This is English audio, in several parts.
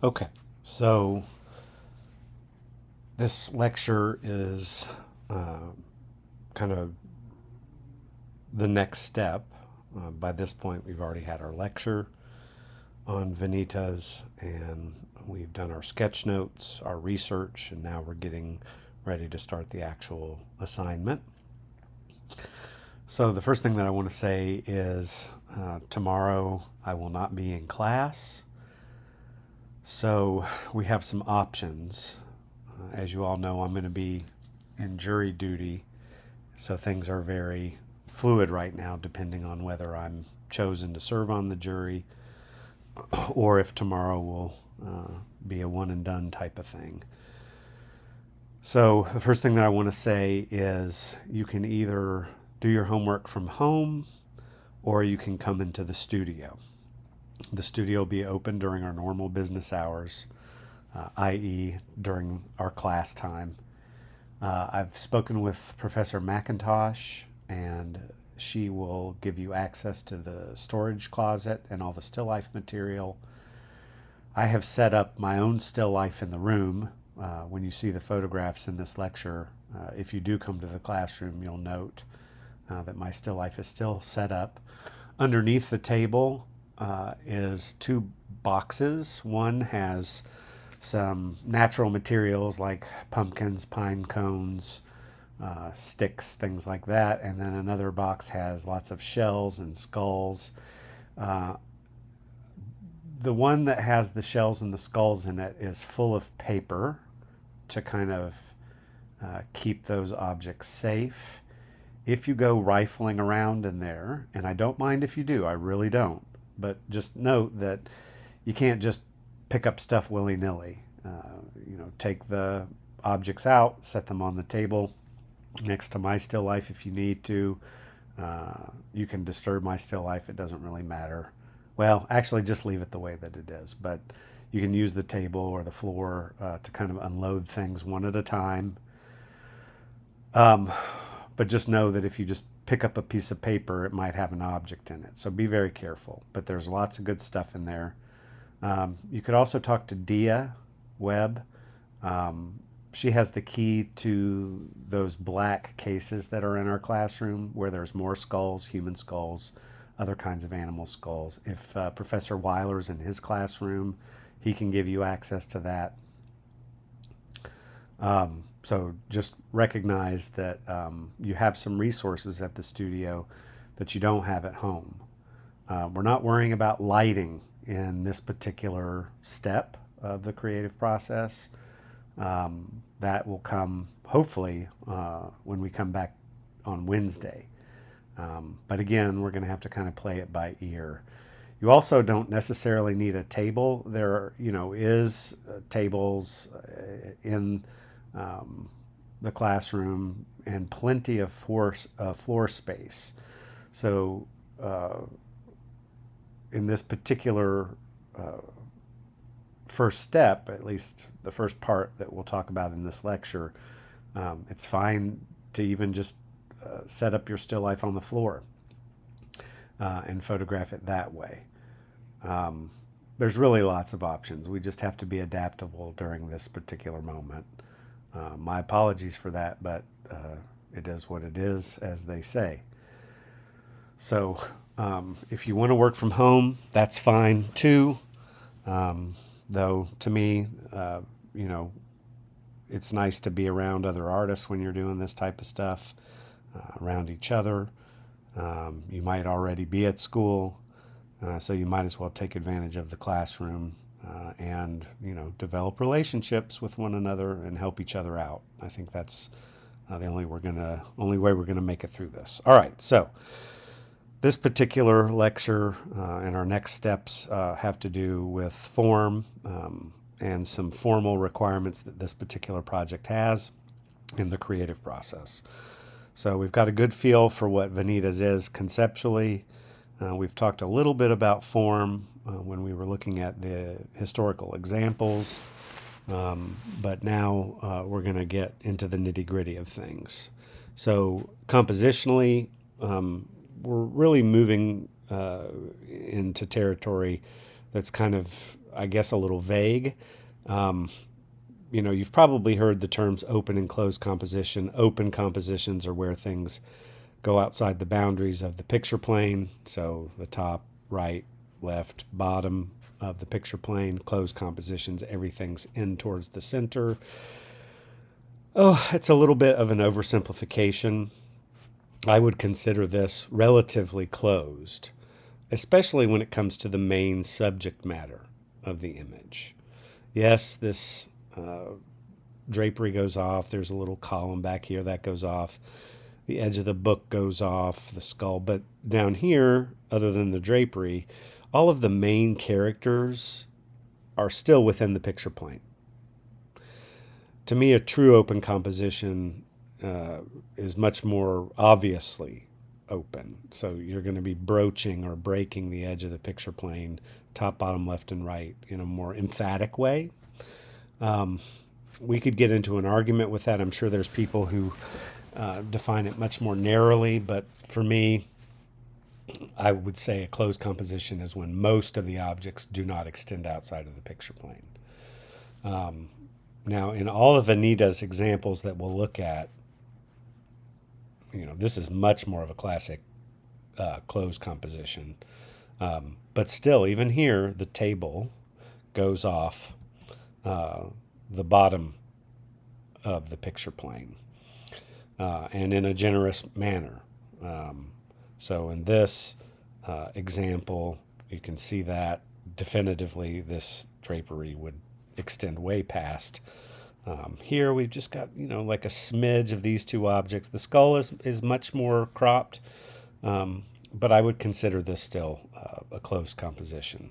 Okay, so this lecture is kind of the next step. By this point, we've already had our lecture on Vanitas, and we've done our sketch notes, our research, and now we're getting ready to start the actual assignment. So, the first thing that I want to say is tomorrow I will not be in class. So, we have some options. As you all know, I'm going to be in jury duty, so things are very fluid right now, depending on whether I'm chosen to serve on the jury or if tomorrow will be a one and done type of thing. So, the first thing that I want to say is you can either do your homework from home or you can come into the studio. The studio will be open during our normal business hours, i.e., during our class time. I've spoken with Professor McIntosh, and she will give you access to the storage closet and all the still life material. I have set up my own still life in the room. When you see the photographs in this lecture, if you do come to the classroom, you'll note that my still life is still set up. Underneath the table is two boxes. One has some natural materials like pumpkins, pine cones, sticks, things like that. And then another box has lots of shells and skulls. Uh, the one that has the shells and the skulls in it is full of paper to kind of keep those objects safe. If you go rifling around in there, and I don't mind if you do, I really don't, but just note that you can't just pick up stuff willy-nilly. Take the objects out, set them on the table next to my still life if you need to. You can disturb my still life, it doesn't really matter. Well, actually, just leave it the way that it is, but you can use the table or the floor to kind of unload things one at a time. But just know that if you just pick up a piece of paper, it might have an object in it. So be very careful. But there's lots of good stuff in there. You could also talk to Dia Webb. She has the key to those black cases that are in our classroom where there's more skulls, human skulls, other kinds of animal skulls. If Professor Weiler's in his classroom, he can give you access to that. So just recognize that you have some resources at the studio that you don't have at home. We're not worrying about lighting in this particular step of the creative process. That will come hopefully when we come back on Wednesday. But again, we're going to have to kind of play it by ear. You also don't necessarily need a table. There, is tables in the classroom and plenty of floor space. So in this particular first step, at least the first part that we'll talk about in this lecture, it's fine to even just set up your still life on the floor and photograph it that way. There's really lots of options. We just have to be adaptable during this particular moment. My apologies for that, but it is what it is, as they say. So if you want to work from home, that's fine too. Though to me, it's nice to be around other artists when you're doing this type of stuff, around each other. You might already be at school, so you might as well take advantage of the classroom and develop relationships with one another and help each other out. I think that's the only way we're gonna make it through this. All right, so this particular lecture and our next steps have to do with form and some formal requirements that this particular project has in the creative process. So we've got a good feel for what Vanitas is conceptually. We've talked a little bit about form when we were looking at the historical examples, but now we're going to get into the nitty-gritty of things. So compositionally, we're really moving into territory that's kind of, I guess, a little vague. You've probably heard the terms open and closed composition. Open compositions are where things go outside the boundaries of the picture plane, so the top, right, left, bottom of the picture plane. Closed compositions, everything's in towards the center. Oh, it's a little bit of an oversimplification. I would consider this relatively closed, especially when it comes to the main subject matter of the image. Yes, this drapery goes off. There's a little column back here that goes off. The edge of the book goes off, the skull. But down here, other than the drapery, all of the main characters are still within the picture plane. To me, a true open composition is much more obviously open. So you're going to be broaching or breaking the edge of the picture plane, top, bottom, left, and right, in a more emphatic way. We could get into an argument with that. I'm sure there's people who define it much more narrowly, but for me, I would say a closed composition is when most of the objects do not extend outside of the picture plane. Now, in all of Vanitas' examples that we'll look at, this is much more of a classic closed composition. But still, even here, the table goes off the bottom of the picture plane, and in a generous manner. So in this example, you can see that definitively this drapery would extend way past. Here we've just got, like a smidge of these two objects. The skull is much more cropped, but I would consider this still a closed composition.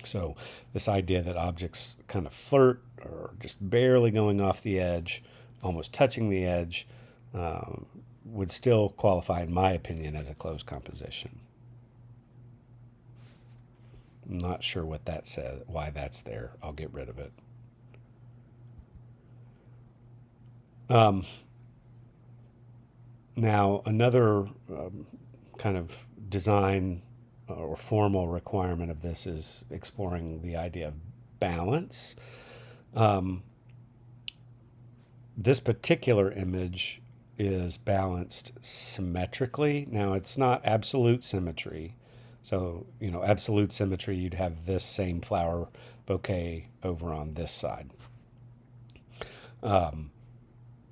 So this idea that objects kind of flirt or just barely going off the edge, almost touching the edge, would still qualify, in my opinion, as a closed composition. I'm not sure what that says, why that's there. I'll get rid of it. Now, another kind of design or formal requirement of this is exploring the idea of balance. This particular image is balanced symmetrically. Now, it's not absolute symmetry. So, absolute symmetry, you'd have this same flower bouquet over on this side.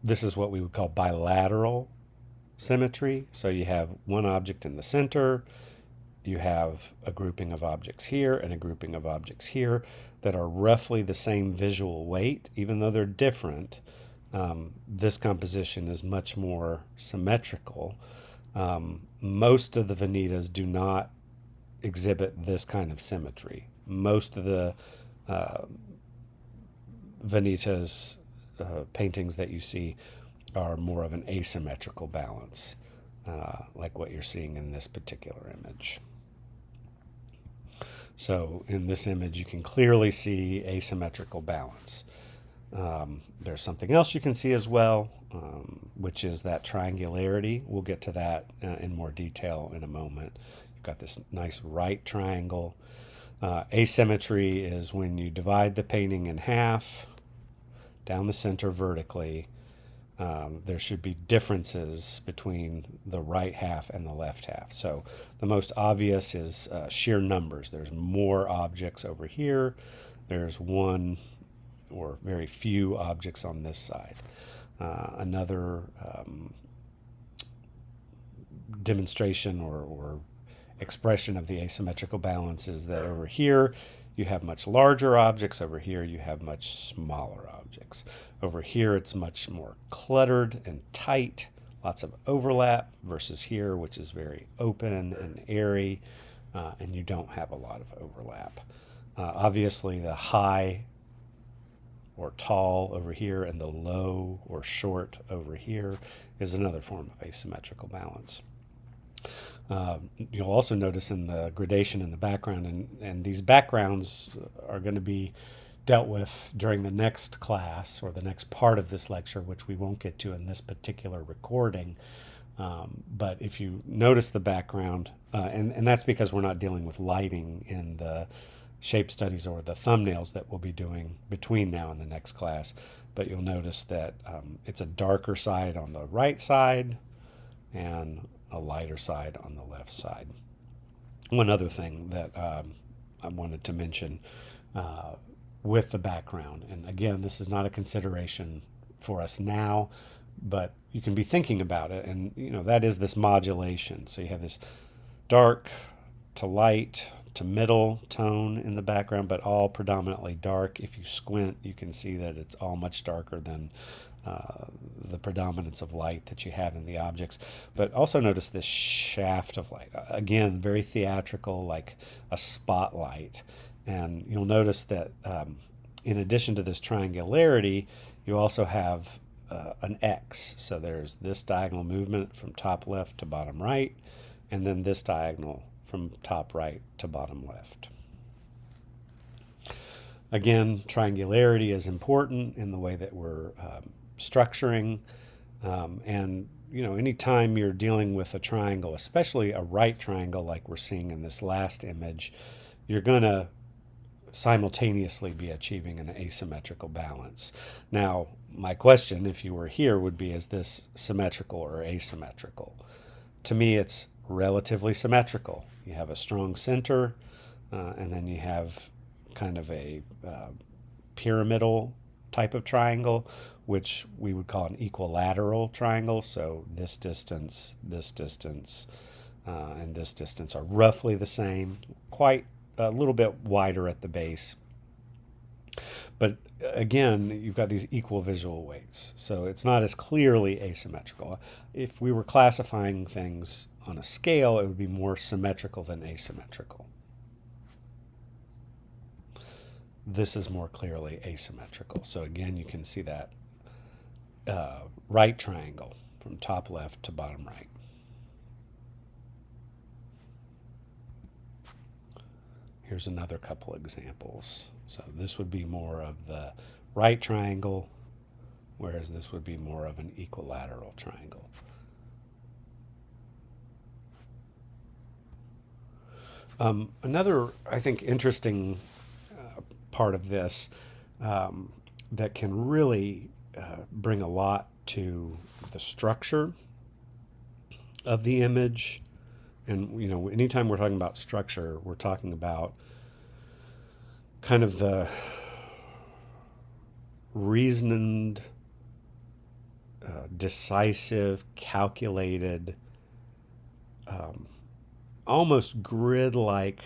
This is what we would call bilateral symmetry. So you have one object in the center, you have a grouping of objects here and a grouping of objects here that are roughly the same visual weight, even though they're different. This composition is much more symmetrical. Most of the Vanitas do not exhibit this kind of symmetry. Most of the Vanitas paintings that you see are more of an asymmetrical balance, like what you're seeing in this particular image. So in this image, you can clearly see asymmetrical balance. There's something else you can see as well, which is that triangularity. We'll get to that in more detail in a moment. You've got this nice right triangle. Asymmetry is when you divide the painting in half, down the center vertically. There should be differences between the right half and the left half. So the most obvious is sheer numbers. There's more objects over here. There's one or very few objects on this side. Another demonstration or expression of the asymmetrical balance is that over here you have much larger objects. Over here you have much smaller objects. Over here it's much more cluttered and tight, lots of overlap, versus here, which is very open and airy, and you don't have a lot of overlap. Obviously the high or tall over here and the low or short over here is another form of asymmetrical balance. You'll also notice in the gradation in the background, and these backgrounds are going to be dealt with during the next class or the next part of this lecture, which we won't get to in this particular recording. But if you notice the background, and that's because we're not dealing with lighting in the shape studies or the thumbnails that we'll be doing between now and the next class. But you'll notice that it's a darker side on the right side and a lighter side on the left side. One other thing that I wanted to mention with the background, and again, this is not a consideration for us now, but you can be thinking about it, and that is this modulation. So you have this dark to light to middle tone in the background, but all predominantly dark. If you squint, you can see that it's all much darker than the predominance of light that you have in the objects. But also notice this shaft of light. Again, very theatrical, like a spotlight. And you'll notice that in addition to this triangularity, you also have an X. So there's this diagonal movement from top left to bottom right, and then this diagonal from top right to bottom left. Again, triangularity is important in the way that we're structuring. And, anytime you're dealing with a triangle, especially a right triangle like we're seeing in this last image, you're going to simultaneously be achieving an asymmetrical balance. Now, my question, if you were here, would be, is this symmetrical or asymmetrical? To me, it's relatively symmetrical. You have a strong center, and then you have kind of a pyramidal type of triangle, which we would call an equilateral triangle. So this distance, and this distance are roughly the same, quite a little bit wider at the base. But again, you've got these equal visual weights, so it's not as clearly asymmetrical. If we were classifying things on a scale, it would be more symmetrical than asymmetrical. This is more clearly asymmetrical. So again, you can see that right triangle from top left to bottom right. Here's another couple examples. So this would be more of the right triangle, whereas this would be more of an equilateral triangle. Another, I think, interesting part of this that can really bring a lot to the structure of the image. And, anytime we're talking about structure, we're talking about kind of the reasoned, decisive, calculated, almost grid-like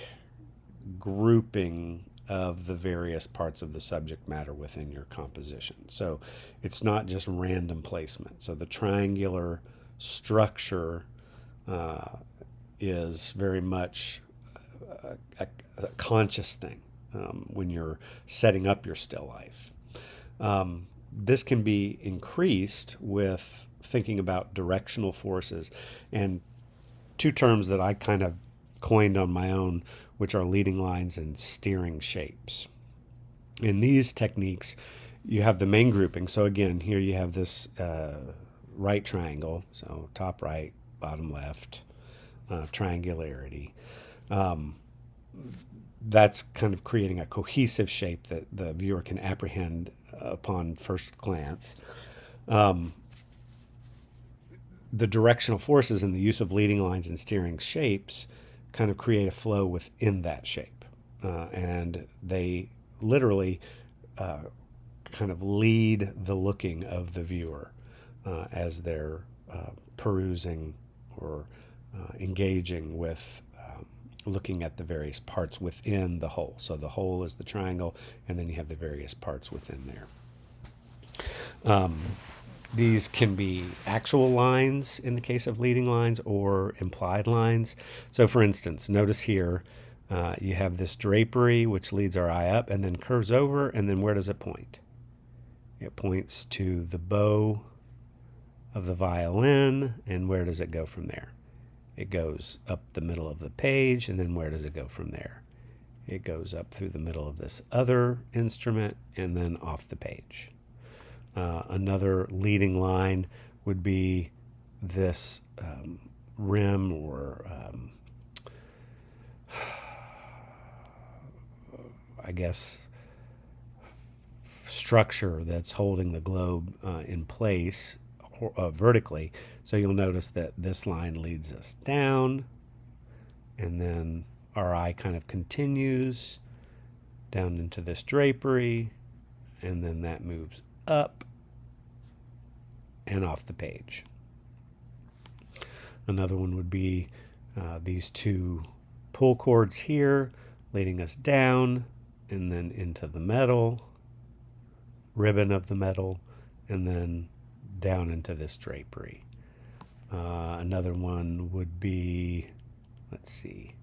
grouping of the various parts of the subject matter within your composition. So it's not just random placement. So the triangular structure is very much a conscious thing when you're setting up your still life. This can be increased with thinking about directional forces, and two terms that I kind of coined on my own, which are leading lines and steering shapes. In these techniques, you have the main grouping. So again, here you have this right triangle, so top right, bottom left, triangularity. That's kind of creating a cohesive shape that the viewer can apprehend upon first glance. The directional forces and the use of leading lines and steering shapes kind of create a flow within that shape. And they literally kind of lead the looking of the viewer as they're perusing or engaging with looking at the various parts within the whole. So the whole is the triangle, and then you have the various parts within there. These can be actual lines in the case of leading lines or implied lines. So for instance, notice here you have this drapery which leads our eye up and then curves over, and then where does it point? It points to the bow of the violin, and where does it go from there? It goes up the middle of the page, and then where does it go from there? It goes up through the middle of this other instrument and then off the page. Another leading line would be this rim or I guess, structure that's holding the globe in place vertically. So you'll notice that this line leads us down, and then our eye kind of continues down into this drapery, and then that moves up and off the page. Another one would be these two pull cords here leading us down and then into the metal, ribbon of the metal, and then down into this drapery. Another one would be, let's see,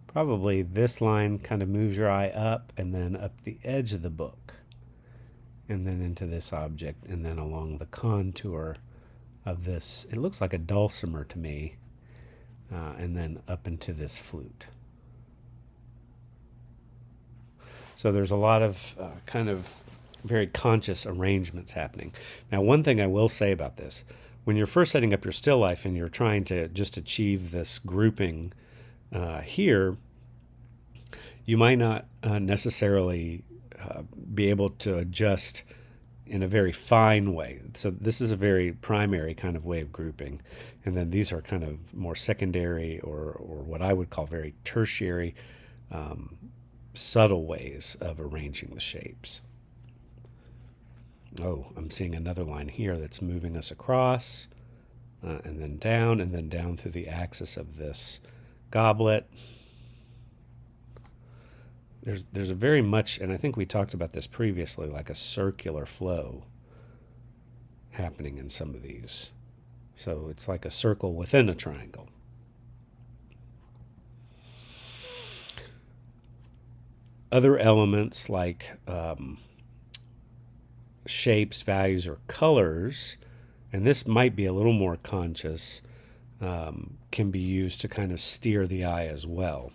probably this line kind of moves your eye up and then up the edge of the book, and then into this object, and then along the contour of this. It looks like a dulcimer to me, and then up into this flute. So there's a lot of kind of very conscious arrangements happening. Now, one thing I will say about this, when you're first setting up your still life and you're trying to just achieve this grouping here, you might not necessarily be able to adjust in a very fine way. So this is a very primary kind of way of grouping. And then these are kind of more secondary, or what I would call very tertiary, subtle ways of arranging the shapes. Oh, I'm seeing another line here that's moving us across, and then down through the axis of this goblet. There's a very much, and I think we talked about this previously, like a circular flow happening in some of these. So it's like a circle within a triangle. Other elements like shapes, values, or colors, and this might be a little more conscious, can be used to kind of steer the eye as well.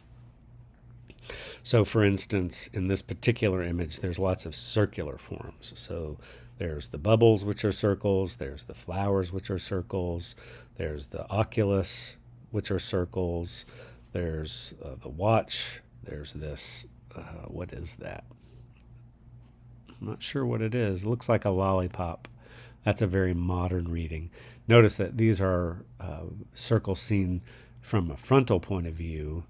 So, for instance, in this particular image, there's lots of circular forms. So there's the bubbles, which are circles. There's the flowers, which are circles. There's the oculus, which are circles. There's the watch. There's this, what is that? I'm not sure what it is. It looks like a lollipop. That's a very modern reading. Notice that these are circles seen from a frontal point of view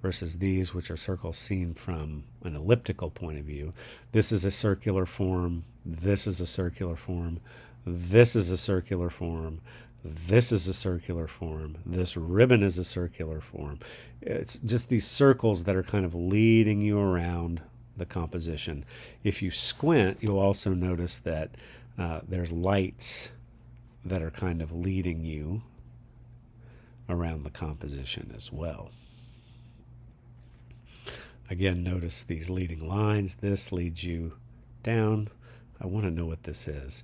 versus these, which are circles seen from an elliptical point of view. This is a circular form. This is a circular form. This is a circular form. This is a circular form. This ribbon is a circular form. It's just these circles that are kind of leading you around the composition. If you squint, you'll also notice that there's lights that are kind of leading you around the composition as well. Again, notice these leading lines. This leads you down. I want to know what this is.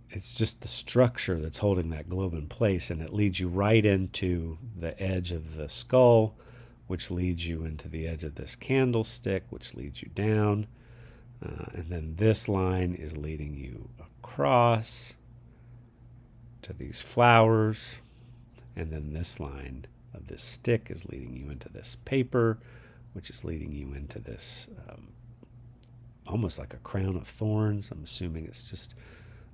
It's just the structure that's holding that globe in place, and it leads you right into the edge of the skull, which leads you into the edge of this candlestick, which leads you down. And then this line is leading you across to these flowers. And then this line of this stick is leading you into this paper, which is leading you into this almost like a crown of thorns. I'm assuming it's just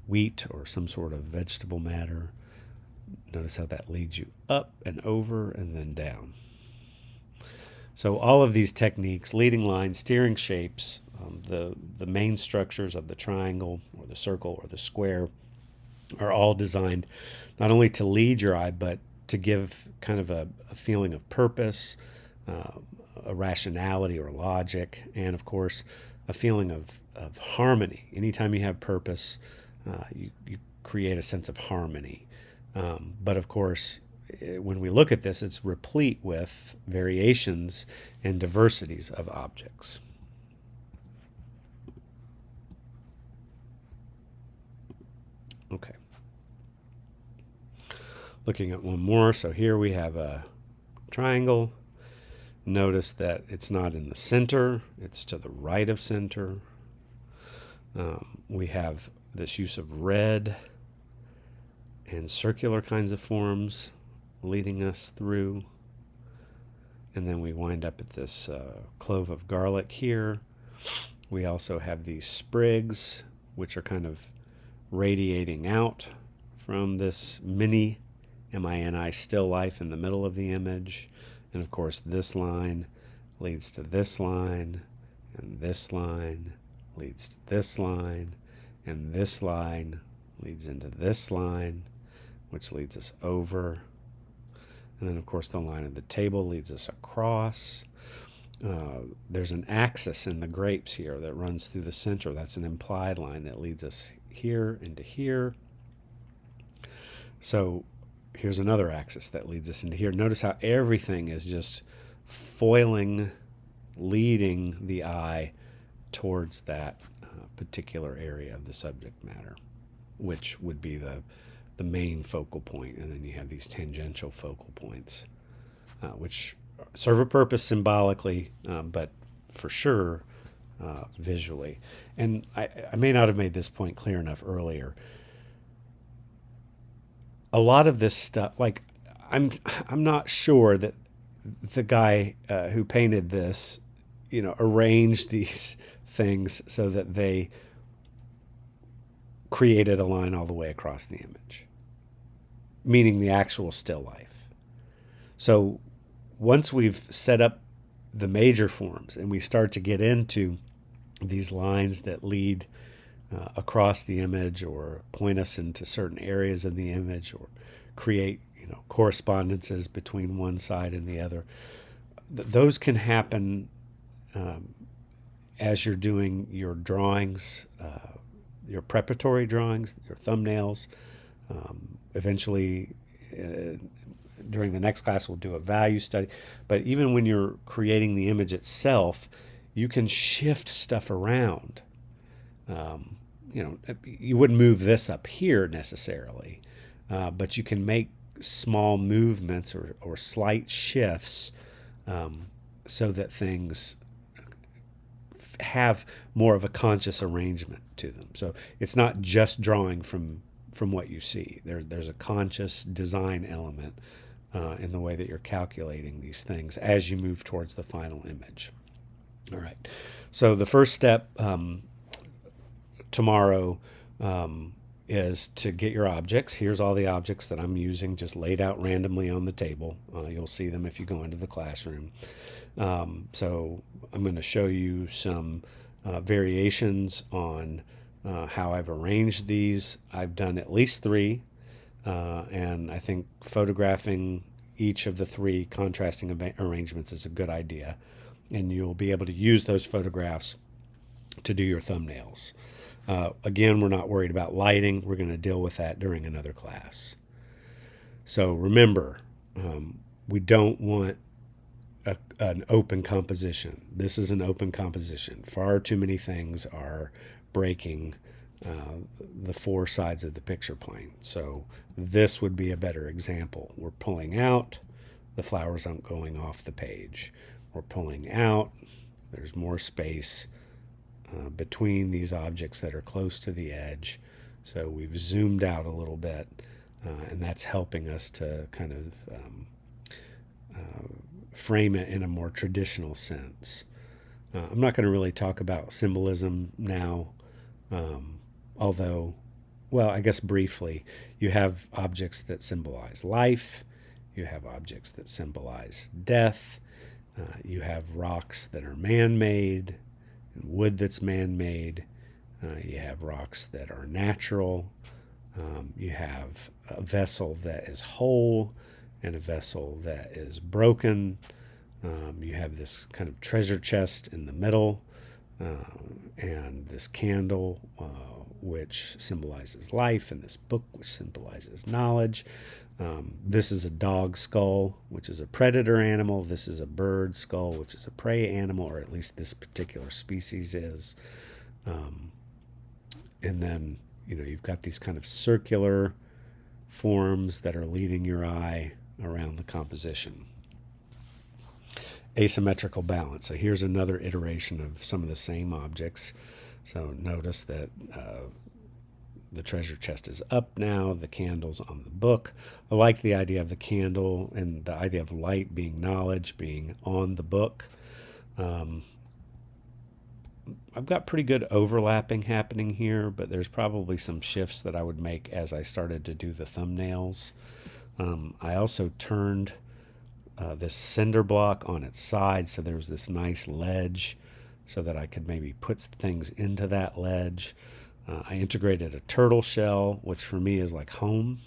wheat or some sort of vegetable matter. Notice how that leads you up and over and then down. So all of these techniques, leading lines, steering shapes, the main structures of the triangle or the circle or the square are all designed not only to lead your eye, but to give kind of a feeling of purpose, a rationality or logic, and of course a feeling of harmony. Anytime you have purpose, you create a sense of harmony. But of course, when we look at this, it's replete with variations and diversities of objects. Okay. Looking at one more. So here we have a triangle. Notice that it's not in the center. It's to the right of center. We have this use of red and circular kinds of forms leading us through. And then we wind up at this clove of garlic here. We also have these sprigs, which are kind of radiating out from this mini, M-I-N-I, still life in the middle of the image. And of course, this line leads to this line, and this line leads to this line, and this line leads into this line, which leads us over. And then, of course, the line of the table leads us across. There's an axis in the grapes here that runs through the center. That's an implied line that leads us here into here. So here's another axis that leads us into here. Notice how everything is just foiling, leading the eye towards that particular area of the subject matter, which would be the main focal point. And then you have these tangential focal points, which serve a purpose symbolically, but for sure visually. And I may not have made this point clear enough earlier. A lot of this stuff, like I'm not sure that the guy who painted this, arranged these things so that they created a line all the way across the image, meaning the actual still life. So once we've set up the major forms and we start to get into these lines that lead across the image or point us into certain areas of the image or create correspondences between one side and the other, those can happen as you're doing your drawings, your preparatory drawings, your thumbnails. Eventually, during the next class, we'll do a value study. But even when you're creating the image itself, you can shift stuff around. You wouldn't move this up here necessarily, but you can make small movements or slight shifts so that things have more of a conscious arrangement to them. So it's not just drawing from what you see. There's a conscious design element in the way that you're calculating these things as you move towards the final image. All right. So the first step tomorrow is to get your objects. Here's all the objects that I'm using, just laid out randomly on the table. You'll see them if you go into the classroom. So I'm going to show you some variations on how I've arranged these. I've done at least 3, and I think photographing each of the 3 contrasting arrangements is a good idea. And you'll be able to use those photographs to do your thumbnails. Again, we're not worried about lighting. We're going to deal with that during another class. So remember, we don't want an open composition. This is an open composition. Far too many things are breaking the 4 sides of the picture plane. So this would be a better example. We're pulling out, the flowers aren't going off the page. We're pulling out, there's more space between these objects that are close to the edge. So we've zoomed out a little bit, and that's helping us to kind of frame it in a more traditional sense. I'm not going to really talk about symbolism now, although, well, I guess briefly, you have objects that symbolize life, you have objects that symbolize death, you have rocks that are man-made, and wood that's man-made. You have rocks that are natural. You have a vessel that is whole and a vessel that is broken. You have this kind of treasure chest in the middle, and this candle, which symbolizes life, and this book, which symbolizes knowledge. This is a dog skull, which is a predator animal. This is a bird skull, which is a prey animal, or at least this particular species is. And then, you've got these kind of circular forms that are leading your eye around the composition. Asymmetrical balance. So here's another iteration of some of the same objects. So notice that The treasure chest is up now. The candle's on the book. I like the idea of the candle and the idea of light being knowledge, being on the book. I've got pretty good overlapping happening here, but there's probably some shifts that I would make as I started to do the thumbnails. I also turned this cinder block on its side, so there's this nice ledge so that I could maybe put things into that ledge. I integrated a turtle shell, which for me is like home.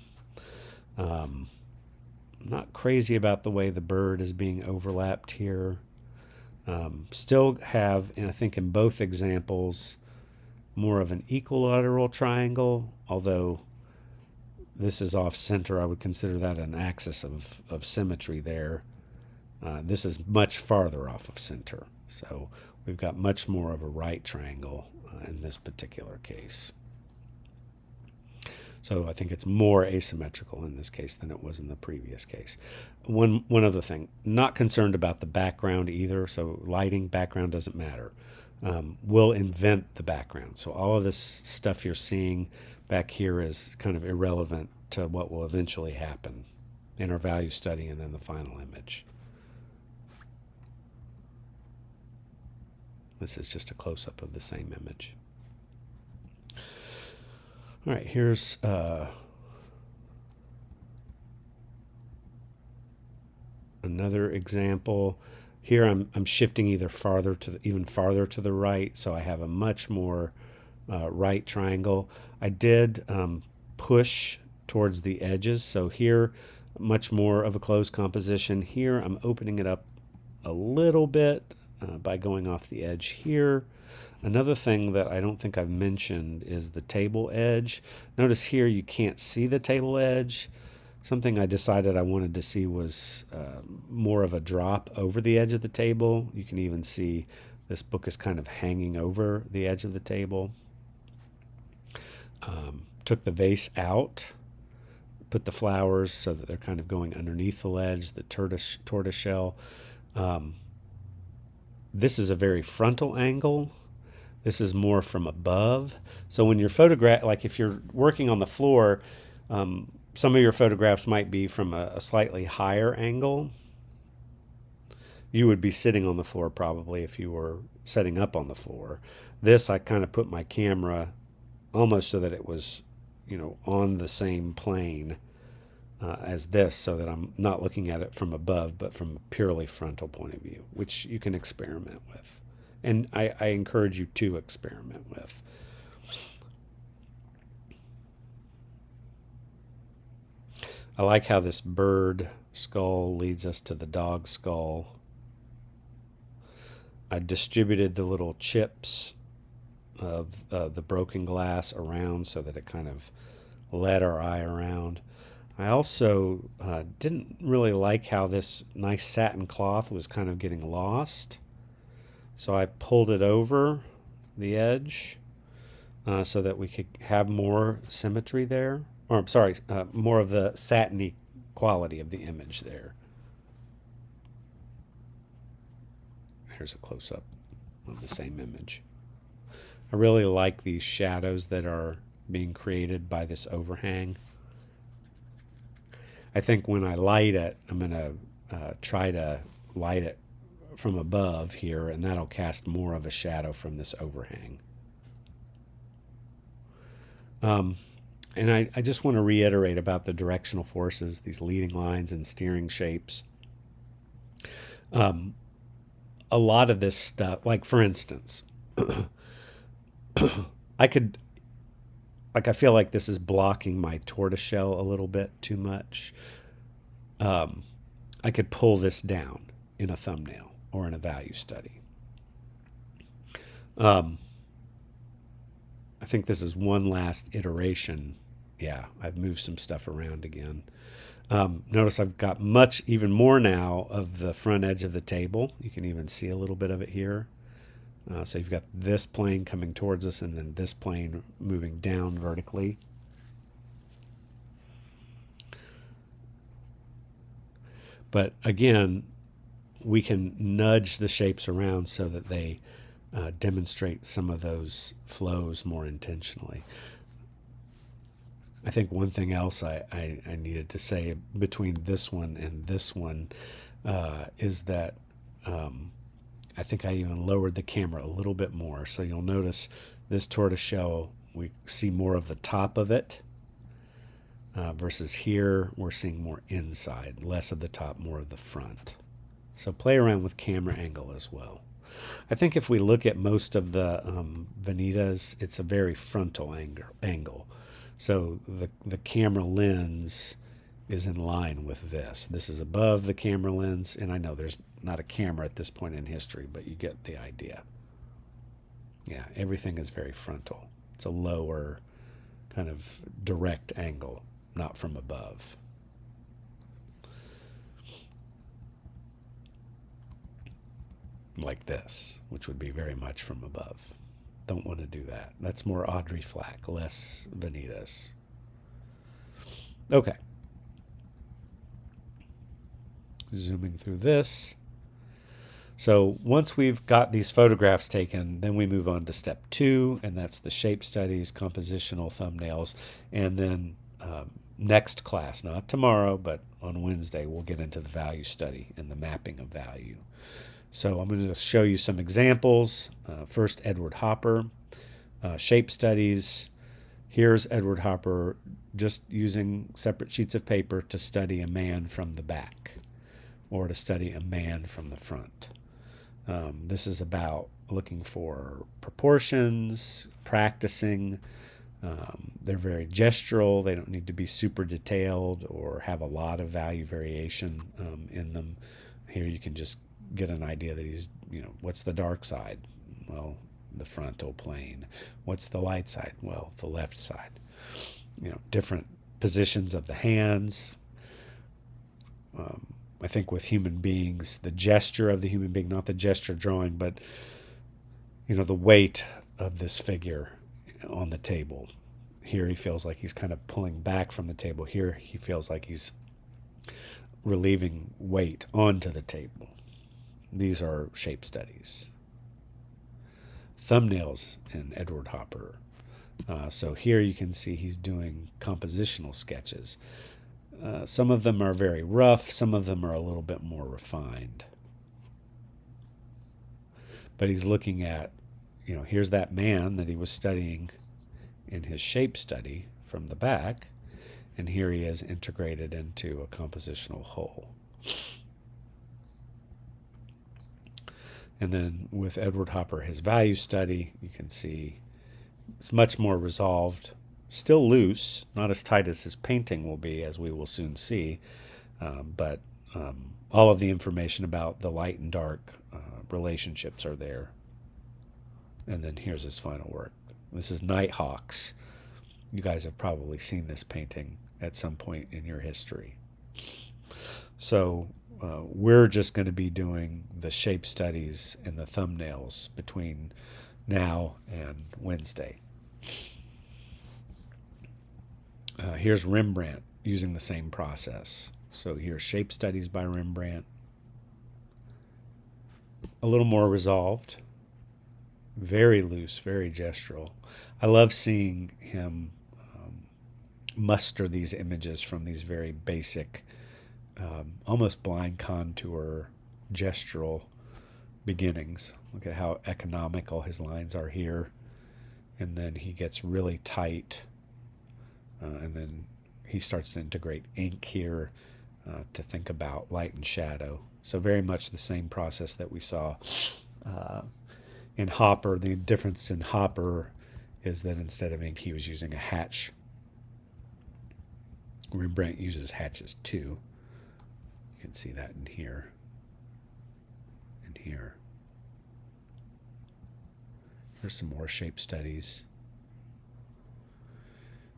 I'm not crazy about the way the bird is being overlapped here. Still have, and I think in both examples, more of an equilateral triangle, although this is off center. I would consider that an axis of symmetry there. This is much farther off of center. So we've got much more of a right triangle in this particular case. So I think it's more asymmetrical in this case than it was in the previous case. One other thing, not concerned about the background either. So lighting, background doesn't matter. We'll invent the background. So all of this stuff you're seeing back here is kind of irrelevant to what will eventually happen in our value study and then the final image. This is just a close-up of the same image. All right, here's another example. Here I'm shifting either farther to even farther to the right, so I have a much more right triangle. I did push towards the edges, so here much more of a closed composition. Here I'm opening it up a little bit by going off the edge here. Another thing that I don't think I've mentioned is the table edge. Notice here you can't see the table edge. Something I decided I wanted to see was more of a drop over the edge of the table. You can even see this book is kind of hanging over the edge of the table. Took the vase out, put the flowers so that they're kind of going underneath the ledge, the tortoise shell. This is a very frontal angle. This is more from above. So when you're like if you're working on the floor, some of your photographs might be from a slightly higher angle. You would be sitting on the floor probably if you were setting up on the floor. This, I kind of put my camera almost so that it was, on the same plane as this, so that I'm not looking at it from above, but from a purely frontal point of view, which you can experiment with. And I encourage you to experiment with. I like how this bird skull leads us to the dog skull. I distributed the little chips of the broken glass around so that it kind of led our eye around. I also didn't really like how this nice satin cloth was kind of getting lost. So I pulled it over the edge so that we could have more symmetry there. Or I'm sorry, more of the satiny quality of the image there. Here's a close-up of the same image. I really like these shadows that are being created by this overhang. I think when I light it, I'm going to try to light it from above here, and that'll cast more of a shadow from this overhang. And I just want to reiterate about the directional forces, these leading lines and steering shapes. A lot of this stuff, like for instance, I feel like this is blocking my tortoiseshell a little bit too much. I could pull this down in a thumbnail or in a value study. I think this is one last iteration. Yeah, I've moved some stuff around again. Notice I've got even more now of the front edge of the table. You can even see a little bit of it here. So you've got this plane coming towards us and then this plane moving down vertically. But again, we can nudge the shapes around so that they demonstrate some of those flows more intentionally. I think one thing else I needed to say between this one and this one is that I think I even lowered the camera a little bit more. So you'll notice this tortoiseshell, we see more of the top of it versus here we're seeing more inside, less of the top, more of the front. So play around with camera angle as well. I think if we look at most of the Vanitas, it's a very frontal angle. So the camera lens is in line with this. This is above the camera lens, and I know there's not a camera at this point in history, but you get the idea. Yeah, everything is very frontal. It's a lower kind of direct angle, not from above. Like this, which would be very much from above. Don't want to do that. That's more Audrey Flack, less Vanitas. Okay. Zooming through this. So once we've got these photographs taken, then we move on to step 2, and that's the shape studies, compositional thumbnails, and then next class, not tomorrow, but on Wednesday, we'll get into the value study and the mapping of value. So I'm going to show you some examples. First, Edward Hopper, shape studies. Here's Edward Hopper just using separate sheets of paper to study a man from the back or to study a man from the front. This is about looking for proportions, practicing. They're very gestural. They don't need to be super detailed or have a lot of value variation in them. Here you can just get an idea that he's, what's the dark side? Well, the frontal plane. What's the light side? Well, the left side. Different positions of the hands. I think with human beings, the gesture of the human being, not the gesture drawing, but, the weight of this figure on the table. Here he feels like he's kind of pulling back from the table. Here he feels like he's relieving weight onto the table. These are shape studies. Thumbnails in Edward Hopper. So here you can see he's doing compositional sketches. Some of them are very rough. Some of them are a little bit more refined. But he's looking at, here's that man that he was studying in his shape study from the back. And here he is integrated into a compositional whole. And then with Edward Hopper, his value study, you can see it's much more resolved, still loose, not as tight as his painting will be, as we will soon see, but all of the information about the light and dark relationships are there. And then here's his final work. This is Nighthawks. You guys have probably seen this painting at some point in your history. So we're just going to be doing the shape studies and the thumbnails between now and Wednesday. Here's Rembrandt using the same process. So here's shape studies by Rembrandt. A little more resolved. Very loose, very gestural. I love seeing him muster these images from these very basic, almost blind contour, gestural beginnings. Look at how economical his lines are here. And then he gets really tight. And then he starts to integrate ink here to think about light and shadow. So very much the same process that we saw in Hopper. The difference in Hopper is that instead of ink, he was using a hatch. Rembrandt uses hatches too. You can see that in here and here. Here's some more shape studies.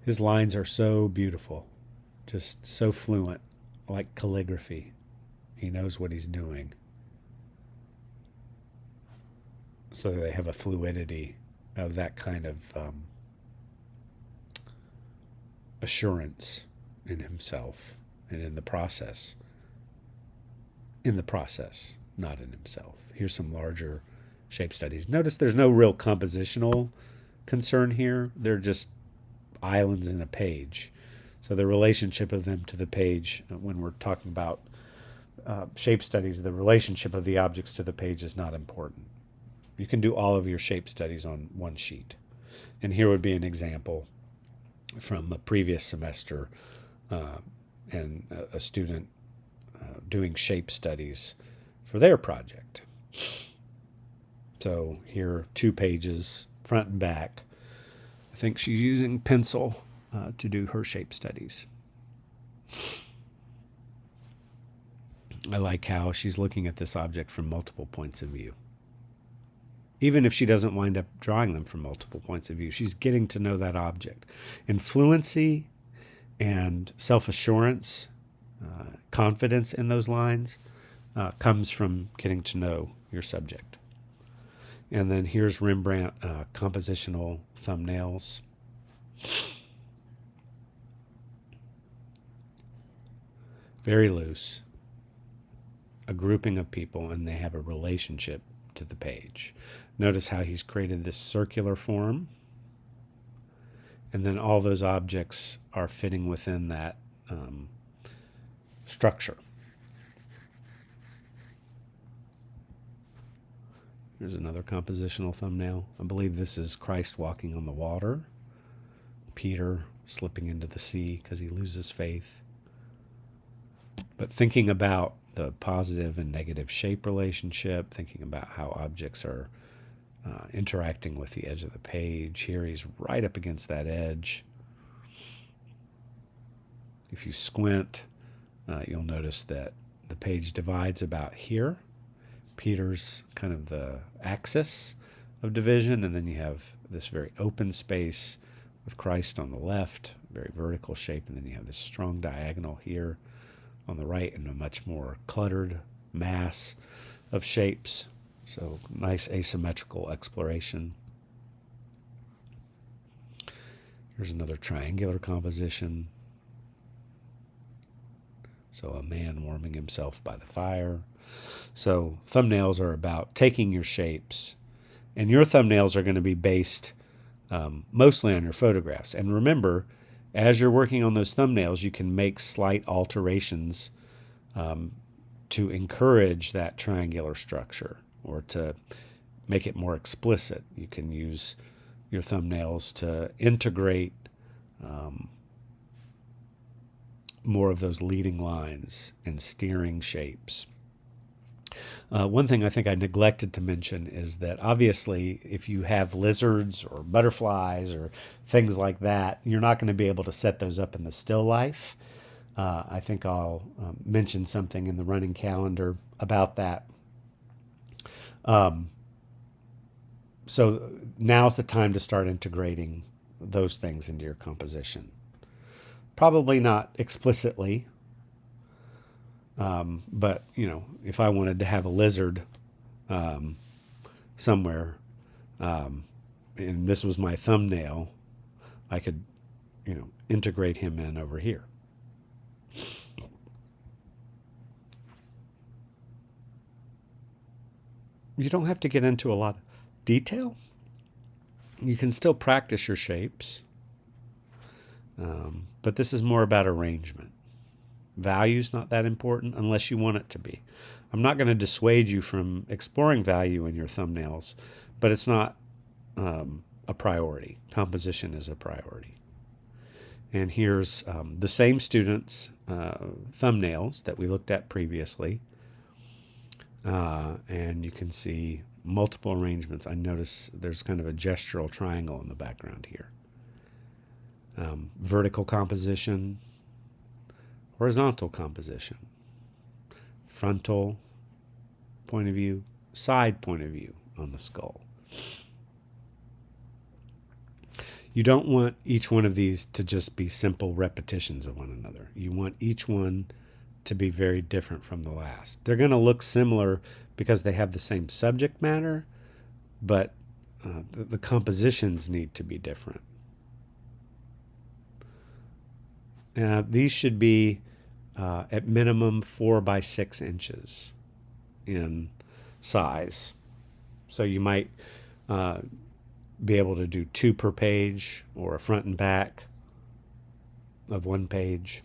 His lines are so beautiful, just so fluent, like calligraphy. He knows what he's doing. So they have a fluidity of that kind of assurance in himself and in the process. In the process, not in himself. Here's some larger shape studies. Notice there's no real compositional concern here. They're just islands in a page. So the relationship of them to the page, when we're talking about shape studies, the relationship of the objects to the page is not important. You can do all of your shape studies on one sheet. And here would be an example from a previous semester and a student doing shape studies for their project. So here, 2 pages, front and back. I think she's using pencil to do her shape studies. I like how she's looking at this object from multiple points of view. Even if she doesn't wind up drawing them from multiple points of view, she's getting to know that object. And fluency and self-assurance, confidence in those lines comes from getting to know your subject. And then here's Rembrandt compositional thumbnails. Very loose. A grouping of people, and they have a relationship to the page. Notice how he's created this circular form, and then all those objects are fitting within that structure. Here's another compositional thumbnail. I believe this is Christ walking on the water, Peter slipping into the sea because he loses faith. But thinking about the positive and negative shape relationship, thinking about how objects are interacting with the edge of the page. Here he's right up against that edge. If you squint, you'll notice that the page divides about here. Peter's kind of the axis of division, and then you have this very open space with Christ on the left, very vertical shape, and then you have this strong diagonal here on the right and a much more cluttered mass of shapes. So nice asymmetrical exploration. Here's another triangular composition. So a man warming himself by the fire. So thumbnails are about taking your shapes, and your thumbnails are going to be based mostly on your photographs. And remember, as you're working on those thumbnails, you can make slight alterations to encourage that triangular structure or to make it more explicit. You can use your thumbnails to integrate more of those leading lines and steering shapes. One thing I think I neglected to mention is that obviously if you have lizards or butterflies or things like that, you're not going to be able to set those up in the still life. I think I'll mention something in the running calendar about that. So now's the time to start integrating those things into your composition. Probably not explicitly, but if I wanted to have a lizard somewhere, and this was my thumbnail, I could integrate him in over here. You don't have to get into a lot of detail. You can still practice your shapes, but this is more about arrangement. Value's not that important unless you want it to be. I'm not going to dissuade you from exploring value in your thumbnails, but it's not a priority. Composition is a priority. And here's the same students' thumbnails that we looked at previously. And you can see multiple arrangements. I notice there's kind of a gestural triangle in the background here. Vertical composition, horizontal composition, frontal point of view, side point of view on the skull. You don't want each one of these to just be simple repetitions of one another. You want each one to be very different from the last. They're going to look similar because they have the same subject matter, but the compositions need to be different. These should be at minimum 4 by 6 inches in size. So you might be able to do 2 per page or a front and back. of one page.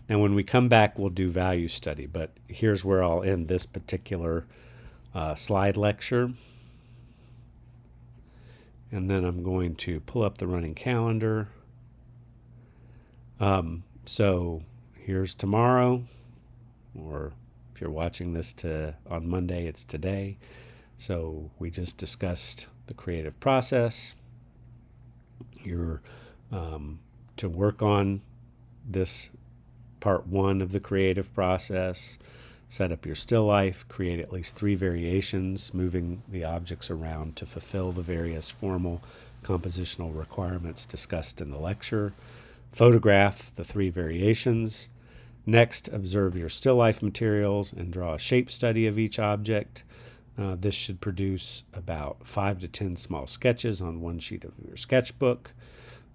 Now, when we come back, we'll do value study, but here's where I'll end this particular slide lecture. And then I'm going to pull up the running calendar. So here's tomorrow, or if you're watching this on Monday, it's today. So we just discussed the creative process. You're to work on this part 1 of the creative process. Set up your still life, create at least 3 variations, moving the objects around to fulfill the various formal compositional requirements discussed in the lecture. Photograph the 3 variations. Next, observe your still life materials and draw a shape study of each object. This should produce about 5 to 10 small sketches on one sheet of your sketchbook.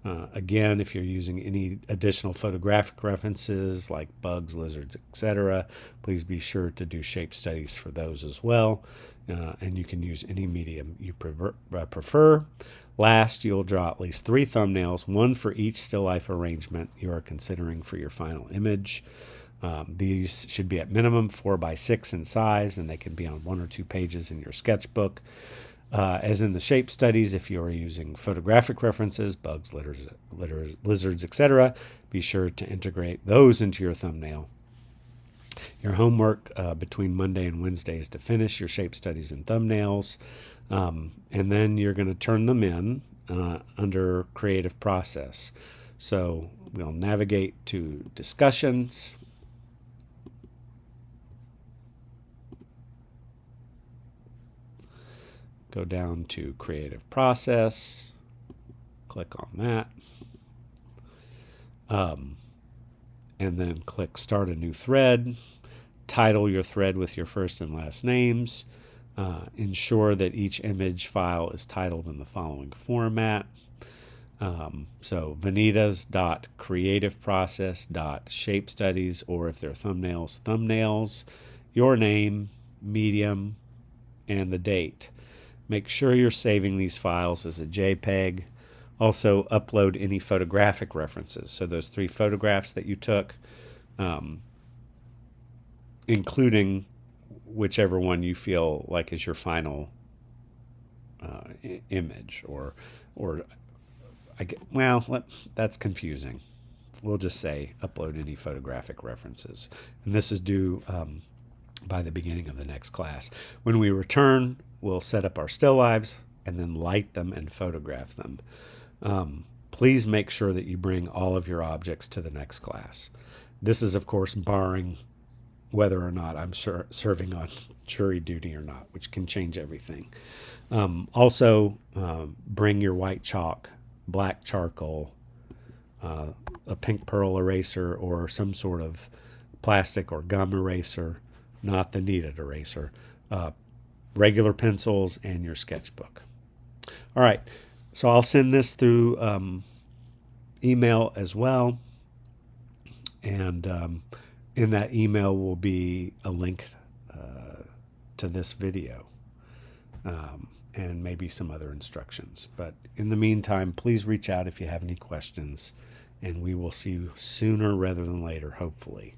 Again, if you're using any additional photographic references like bugs, lizards, etc., please be sure to do shape studies for those as well. And you can use any medium you prefer. Last, you'll draw at least 3 thumbnails, 1 for each still life arrangement you are considering for your final image. These should be at minimum 4 by 6 in size, and they can be on 1 or 2 pages in your sketchbook. As in the shape studies, if you are using photographic references, bugs, lizards, etc., be sure to integrate those into your thumbnail. Your homework between Monday and Wednesday is to finish your shape studies and thumbnails, and then you're going to turn them in under creative process. So we'll navigate to discussions. Go down to creative process, click on that, and then click start a new thread. Title your thread with your first and last names. Ensure that each image file is titled in the following format. So vanitas.creativeprocess.shapestudies, or if they're thumbnails, your name, medium, and the date. Make sure you're saving these files as a JPEG. Also, upload any photographic references. So those 3 photographs that you took, including whichever one you feel like is your final image, that's confusing. We'll just say upload any photographic references. And this is due by the beginning of the next class. When we return, we'll set up our still lives and then light them and photograph them. Please make sure that you bring all of your objects to the next class. This is, of course, barring whether or not I'm serving on jury duty or not, which can change everything. Also, bring your white chalk, black charcoal, a pink pearl eraser, or some sort of plastic or gum eraser, not the kneaded eraser, regular pencils, and your sketchbook. All right, so I'll send this through email as well, and in that email will be a link to this video and maybe some other instructions. But in the meantime, please reach out if you have any questions, and we will see you sooner rather than later, hopefully.